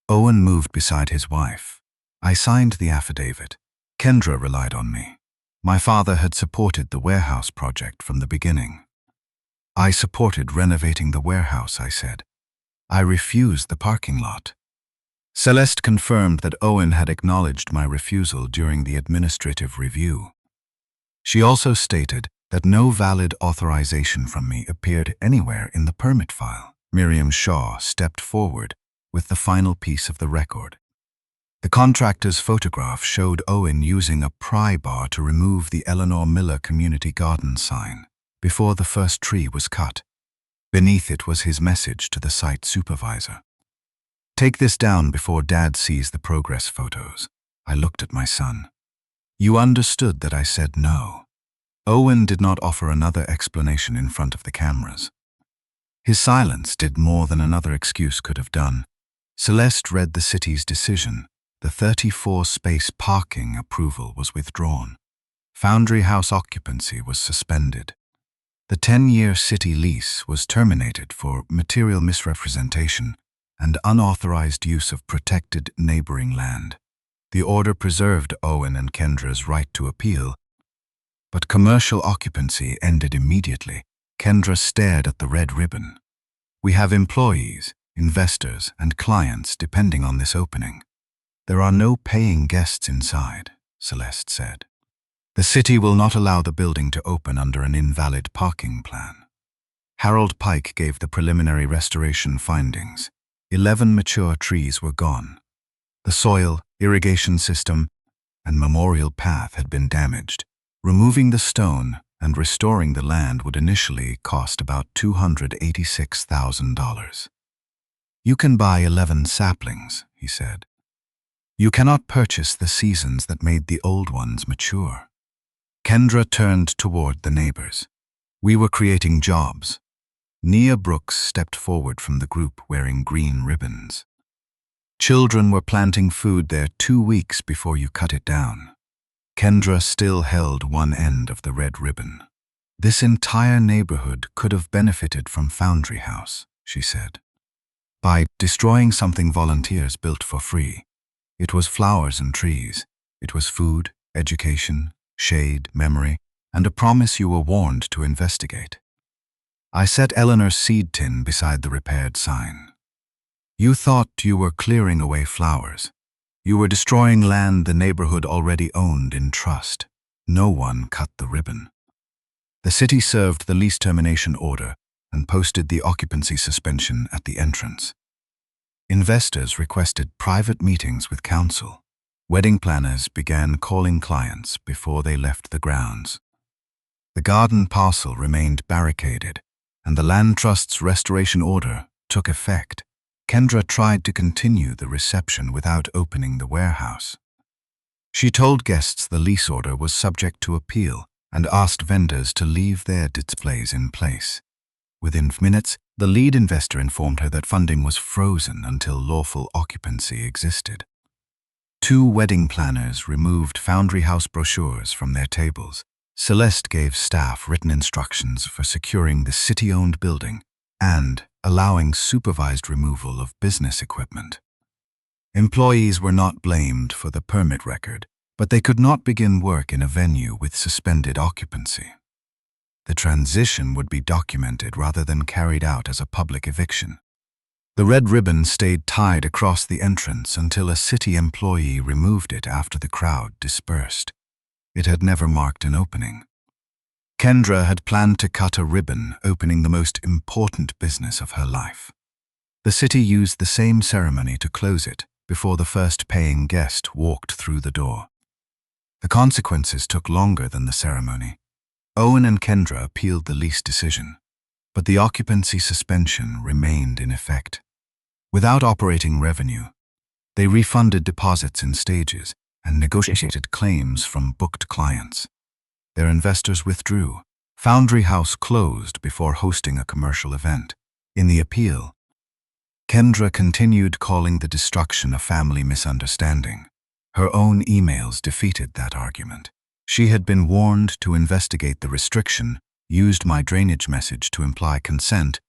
Owen moved beside his wife. "I signed the affidavit. Kendra relied on me. My father had supported the warehouse project from the beginning." "I supported renovating the warehouse," I said. "I refused the parking lot." Celeste confirmed that Owen had acknowledged my refusal during the administrative review. She also stated that no valid authorization from me appeared anywhere in the permit file. Miriam Shaw stepped forward with the final piece of the record. The contractor's photograph showed Owen using a pry bar to remove the Eleanor Miller Community Garden sign before the first tree was cut. Beneath it was his message to the site supervisor. "Take this down before Dad sees the progress photos." I looked at my son. "You understood that I said no." Owen did not offer another explanation in front of the cameras. His silence did more than another excuse could have done. Celeste read the city's decision. The 34-space parking approval was withdrawn. Foundry House occupancy was suspended. The 10-year city lease was terminated for material misrepresentation and unauthorized use of protected neighboring land. The order preserved Owen and Kendra's right to appeal, but commercial occupancy ended immediately. Kendra stared at the red ribbon. "We have employees, investors, and clients depending on this opening. There are no paying guests inside," Celeste said. "The city will not allow the building to open under an invalid parking plan." Harold Pike gave the preliminary restoration findings. 11 mature trees were gone. The soil, irrigation system, and memorial path had been damaged. Removing the stone and restoring the land would initially cost about $286,000. "You can buy 11 saplings," he said. "You cannot purchase the seasons that made the old ones mature." Kendra turned toward the neighbors. "We were creating jobs." Nia Brooks stepped forward from the group wearing green ribbons. Children were planting food there 2 weeks before you cut it down. Kendra still held one end of the red ribbon. This entire neighborhood could have benefited from Foundry House, she said. By destroying something volunteers built for free. It was flowers and trees. It was food, education, shade, memory, and a promise you were warned to investigate. I set Eleanor's seed tin beside the repaired sign. You thought you were clearing away flowers. You were destroying land the neighborhood already owned in trust. No one cut the ribbon. The city served the lease termination order and posted the occupancy suspension at the entrance. Investors requested private meetings with council. Wedding planners began calling clients before they left the grounds. The garden parcel remained barricaded, and the land trust's restoration order took effect. Kendra tried to continue the reception without opening the warehouse. She told guests the lease order was subject to appeal and asked vendors to leave their displays in place. Within minutes, the lead investor informed her that funding was frozen until lawful occupancy existed. 2 wedding planners removed Foundry House brochures from their tables. Celeste gave staff written instructions for securing the city-owned building and allowing supervised removal of business equipment. Employees were not blamed for the permit record, but they could not begin work in a venue with suspended occupancy. The transition would be documented rather than carried out as a public eviction. The red ribbon stayed tied across the entrance until a city employee removed it after the crowd dispersed. It had never marked an opening. Kendra had planned to cut a ribbon opening the most important business of her life. The city used the same ceremony to close it before the first paying guest walked through the door. The consequences took longer than the ceremony. Owen and Kendra appealed the lease decision, but the occupancy suspension remained in effect. Without operating revenue, they refunded deposits in stages and negotiated claims from booked clients. Their investors withdrew. Foundry House closed before hosting a commercial event. In the appeal, Kendra continued calling the destruction a family misunderstanding. Her own emails defeated that argument. She had been warned to investigate the restriction, used my drainage message to imply consent,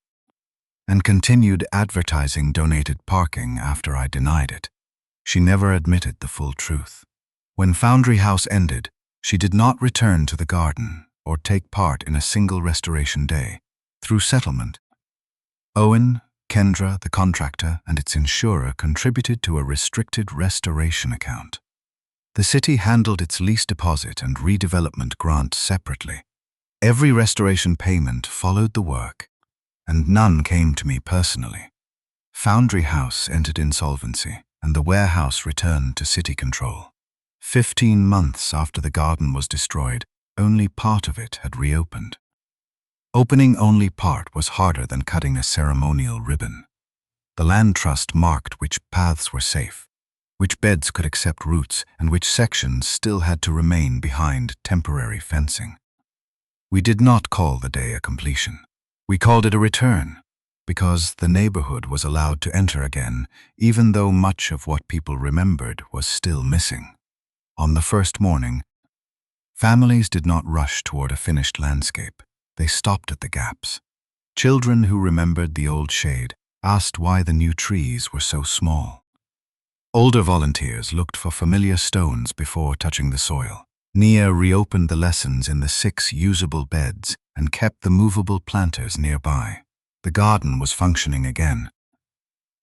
and continued advertising donated parking after I denied it. She never admitted the full truth. When Foundry House ended, she did not return to the garden or take part in a single restoration day. Through settlement, Owen, Kendra, the contractor, and its insurer contributed to a restricted restoration account. The city handled its lease deposit and redevelopment grant separately. Every restoration payment followed the work, and none came to me personally. Foundry House entered insolvency, and the warehouse returned to city control. 15 months after the garden was destroyed, only part of it had reopened. Opening only part was harder than cutting a ceremonial ribbon. The land trust marked which paths were safe, which beds could accept roots, and which sections still had to remain behind temporary fencing. We did not call the day a completion. We called it a return, because the neighborhood was allowed to enter again, even though much of what people remembered was still missing. On the first morning, families did not rush toward a finished landscape. They stopped at the gaps. Children who remembered the old shade asked why the new trees were so small. Older volunteers looked for familiar stones before touching the soil. Nia reopened the lessons in the 6 usable beds and kept the movable planters nearby. The garden was functioning again.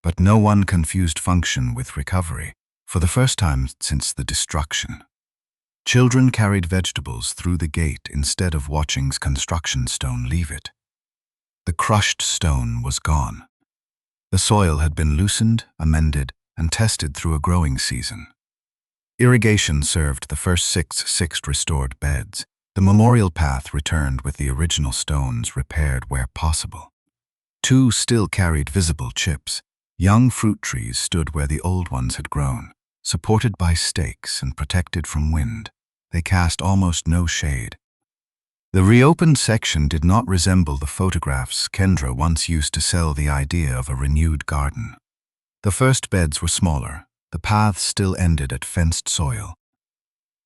But no one confused function with recovery, for the first time since the destruction. Children carried vegetables through the gate instead of watching construction stone leave it. The crushed stone was gone. The soil had been loosened, amended, and tested through a growing season. Irrigation served the first 6 restored beds. The memorial path returned with the original stones repaired where possible. 2 still carried visible chips. Young fruit trees stood where the old ones had grown, supported by stakes and protected from wind. They cast almost no shade. The reopened section did not resemble the photographs Kendra once used to sell the idea of a renewed garden. The first beds were smaller, the paths still ended at fenced soil,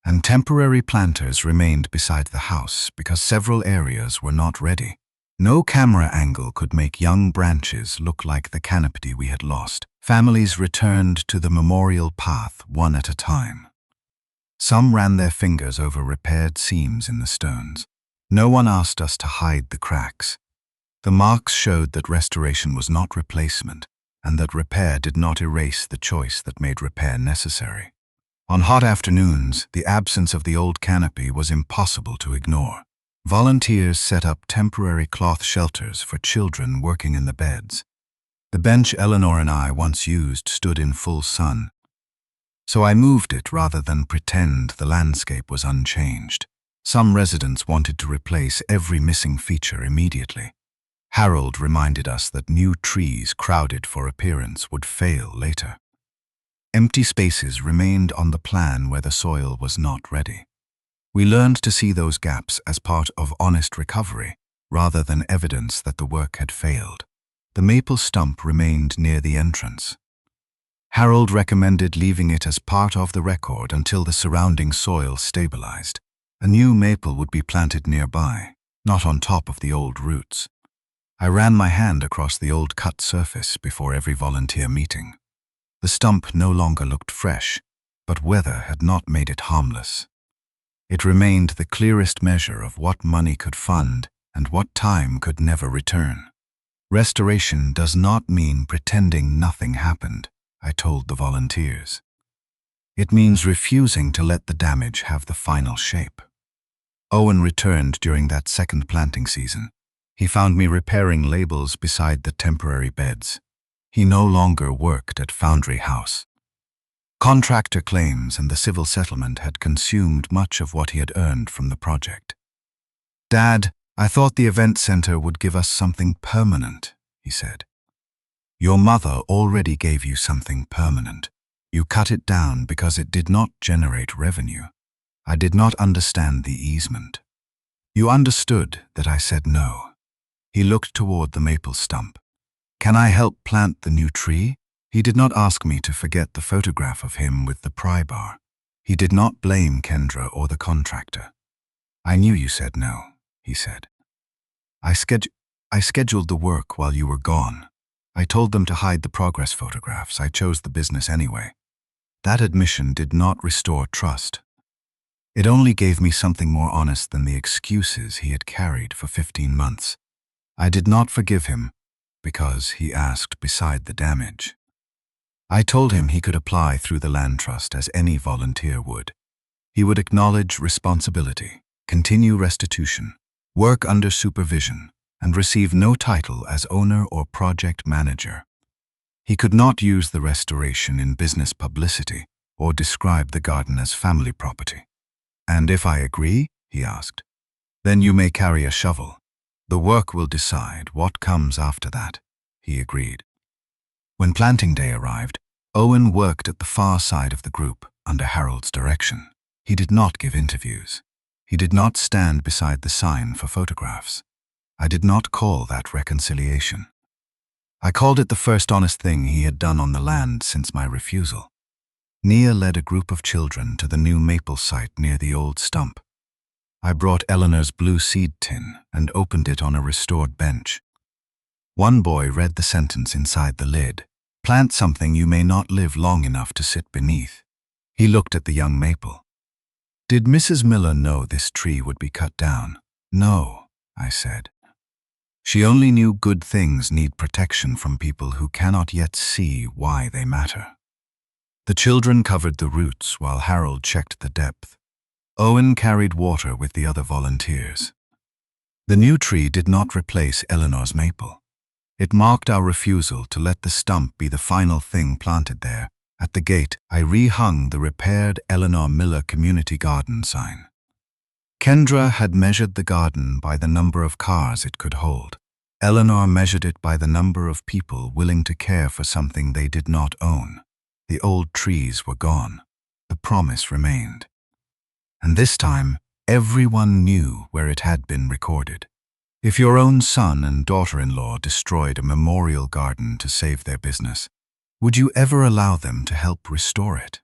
and temporary planters remained beside the house because several areas were not ready. No camera angle could make young branches look like the canopy we had lost. Families returned to the memorial path one at a time. Some ran their fingers over repaired seams in the stones. No one asked us to hide the cracks. The marks showed that restoration was not replacement, and that repair did not erase the choice that made repair necessary. On hot afternoons, the absence of the old canopy was impossible to ignore. Volunteers set up temporary cloth shelters for children working in the beds. The bench Eleanor and I once used stood in full sun, so I moved it rather than pretend the landscape was unchanged. Some residents wanted to replace every missing feature immediately. Harold reminded us that new trees crowded for appearance would fail later. Empty spaces remained on the plan where the soil was not ready. We learned to see those gaps as part of honest recovery, rather than evidence that the work had failed. The maple stump remained near the entrance. Harold recommended leaving it as part of the record until the surrounding soil stabilized. A new maple would be planted nearby, not on top of the old roots. I ran my hand across the old cut surface before every volunteer meeting. The stump no longer looked fresh, but weather had not made it harmless. It remained the clearest measure of what money could fund and what time could never return. Restoration does not mean pretending nothing happened, I told the volunteers. It means refusing to let the damage have the final shape. Owen returned during that second planting season. He found me repairing labels beside the temporary beds. He no longer worked at Foundry House. Contractor claims and the civil settlement had consumed much of what he had earned from the project. "Dad, I thought the event center would give us something permanent," he said. "Your mother already gave you something permanent. You cut it down because it did not generate revenue. I did not understand the easement. You understood that I said no." He looked toward the maple stump. "Can I help plant the new tree?" He did not ask me to forget the photograph of him with the pry bar. He did not blame Kendra or the contractor. "I knew you said no," he said. I scheduled the work while you were gone. I told them to hide the progress photographs. I chose the business anyway." That admission did not restore trust. It only gave me something more honest than the excuses he had carried for 15 months. I did not forgive him because he asked beside the damage. I told him he could apply through the land trust as any volunteer would. He would acknowledge responsibility, continue restitution, work under supervision, and receive no title as owner or project manager. He could not use the restoration in business publicity or describe the garden as family property. "And if I agree," he asked, "then you may carry a shovel. The work will decide what comes after that," he agreed. When planting day arrived, Owen worked at the far side of the group under Harold's direction. He did not give interviews. He did not stand beside the sign for photographs. I did not call that reconciliation. I called it the first honest thing he had done on the land since my refusal. Nia led a group of children to the new maple site near the old stump. I brought Eleanor's blue seed tin and opened it on a restored bench. One boy read the sentence inside the lid, "Plant something you may not live long enough to sit beneath." He looked at the young maple. "Did Mrs. Miller know this tree would be cut down?" "No," I said. "She only knew good things need protection from people who cannot yet see why they matter." The children covered the roots while Harold checked the depth. Owen carried water with the other volunteers. The new tree did not replace Eleanor's maple. It marked our refusal to let the stump be the final thing planted there. At the gate, I rehung the repaired Eleanor Miller Community Garden sign. Kendra had measured the garden by the number of cars it could hold. Eleanor measured it by the number of people willing to care for something they did not own. The old trees were gone. The promise remained. And this time, everyone knew where it had been recorded. If your own son and daughter-in-law destroyed a memorial garden to save their business, Would you ever allow them to help restore it?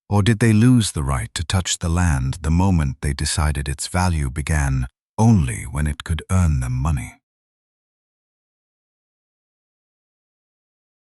Or did they lose the right to touch the land the moment they decided its value began only when it could earn them money?